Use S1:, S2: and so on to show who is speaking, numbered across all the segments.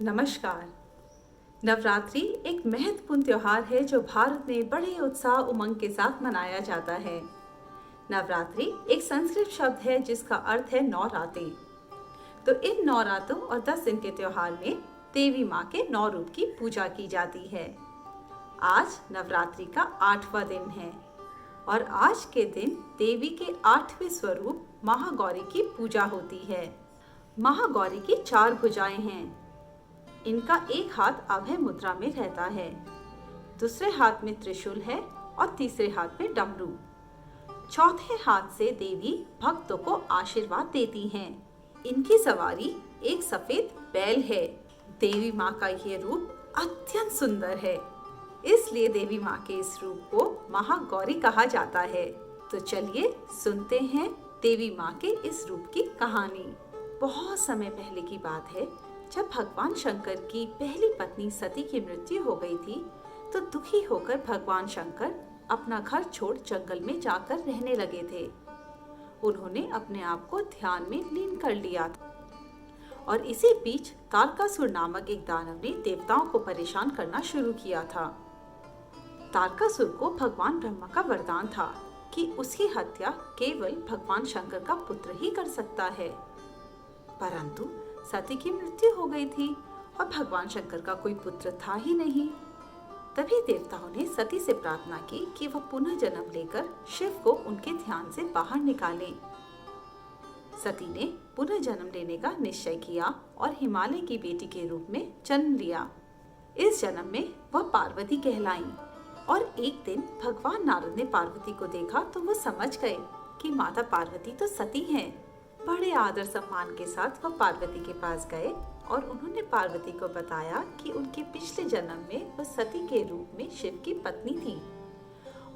S1: नमस्कार। नवरात्रि एक महत्वपूर्ण त्योहार है जो भारत में बड़े उत्साह उमंग के साथ मनाया जाता है। नवरात्रि एक संस्कृत शब्द है जिसका अर्थ है 9 रातें। तो इन 9 रातों और 10 दिन के त्योहार में देवी माँ के 9 रूप की पूजा की जाती है। आज नवरात्रि का 8वां दिन है और आज के दिन देवी के 8वें स्वरूप महागौरी की पूजा होती है। महागौरी की 4 भुजाएं हैं। इनका एक हाथ अभय मुद्रा में रहता है, दूसरे हाथ में त्रिशूल है और तीसरे हाथ में डमरू। चौथे हाथ से देवी भक्तों को आशीर्वाद देती हैं। इनकी सवारी एक सफेद बैल है। देवी माँ का ये रूप अत्यंत सुंदर है, इसलिए देवी माँ के इस रूप को महागौरी कहा जाता है। तो चलिए सुनते हैं देवी माँ के इस रूप की कहानी। बहुत समय पहले की बात है, जब भगवान शंकर की पहली पत्नी सती की मृत्यु हो गई थी, तो दुखी होकर भगवान शंकर अपना घर छोड़ जंगल में जाकर रहने लगे थे। उन्होंने अपने आप को ध्यान में लीन कर लिया था और इसी बीच तारकासुर नामक एक दानव ने देवताओं को परेशान करना शुरू किया था। तारकासुर को भगवान ब्रह्मा का वरदान था कि उसकी हत्या केवल भगवान शंकर का पुत्र ही कर सकता है, परंतु सती की मृत्यु हो गई थी और भगवान शंकर का कोई पुत्र था ही नहीं। तभी देवताओं ने सती से प्रार्थना की कि वह पुनः जन्म लेकर शिव को उनके ध्यान से बाहर निकालें। सती ने पुनः जन्म लेने का निश्चय किया और हिमालय की बेटी के रूप में जन्म लिया। इस जन्म में वह पार्वती कहलाईं और एक दिन भगवान नारद ने पार्वती को देखा तो वो समझ गए कि माता पार्वती तो सती हैं। बड़े आदर सम्मान के साथ वह पार्वती के पास गए और उन्होंने पार्वती को बताया कि उनके पिछले जन्म में वह सती के रूप में शिव की पत्नी थी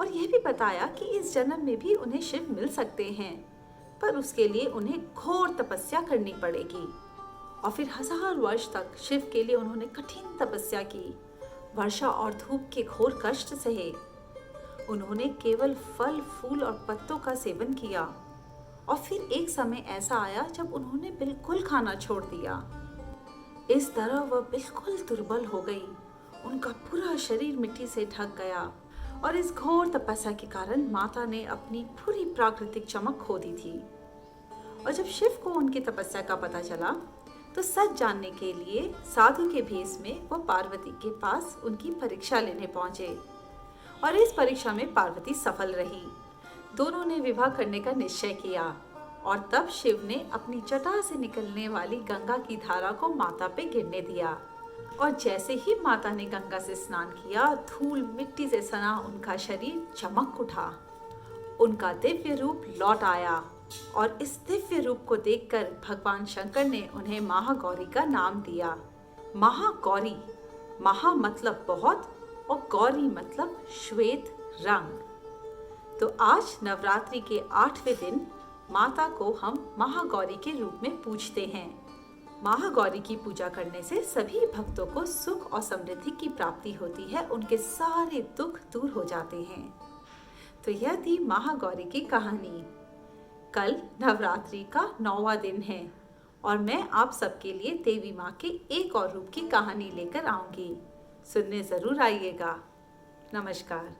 S1: और यह भी बताया कि इस जन्म में भी उन्हें शिव मिल सकते हैं, पर उसके लिए उन्हें घोर तपस्या करनी पड़ेगी। और फिर 1000 वर्ष तक शिव के लिए उन्होंने कठिन तपस्या की, वर्षा और धूप के घोर कष्ट सहे। उन्होंने केवल फल, फूल और पत्तों का सेवन किया और फिर एक समय ऐसा आया जब उन्होंने बिल्कुल खाना छोड़ दिया। इस तरह वह बिल्कुल दुर्बल हो गई। उनका पूरा शरीर मिट्टी से ढक गया और इस घोर तपस्या के कारण माता ने अपनी पूरी प्राकृतिक चमक खो दी थी। और जब शिव को उनकी तपस्या का पता चला तो सच जानने के लिए साधु के भेष में वो पार्वती के पास उनकी परीक्षा लेने पहुंचे और इस परीक्षा में पार्वती सफल रही। दोनों ने विवाह करने का निश्चय किया और तब शिव ने अपनी जटा से निकलने वाली गंगा की धारा को माता पे गिरने दिया और जैसे ही माता ने गंगा से स्नान किया, धूल मिट्टी से सना उनका शरीर चमक उठा। उनका दिव्य रूप लौट आया और इस दिव्य रूप को देखकर भगवान शंकर ने उन्हें महागौरी का नाम दिया। महागौरी, महा मतलब बहुत और गौरी मतलब श्वेत रंग। तो आज नवरात्रि के 8वें दिन माता को हम महागौरी के रूप में पूजते हैं। महागौरी की पूजा करने से सभी भक्तों को सुख और समृद्धि की प्राप्ति होती है, उनके सारे दुख दूर हो जाते हैं। तो यह थी महागौरी की कहानी। कल नवरात्रि का 9वां दिन है और मैं आप सबके लिए देवी माँ के एक और रूप की कहानी लेकर आऊंगी। सुनने जरूर आइएगा। नमस्कार।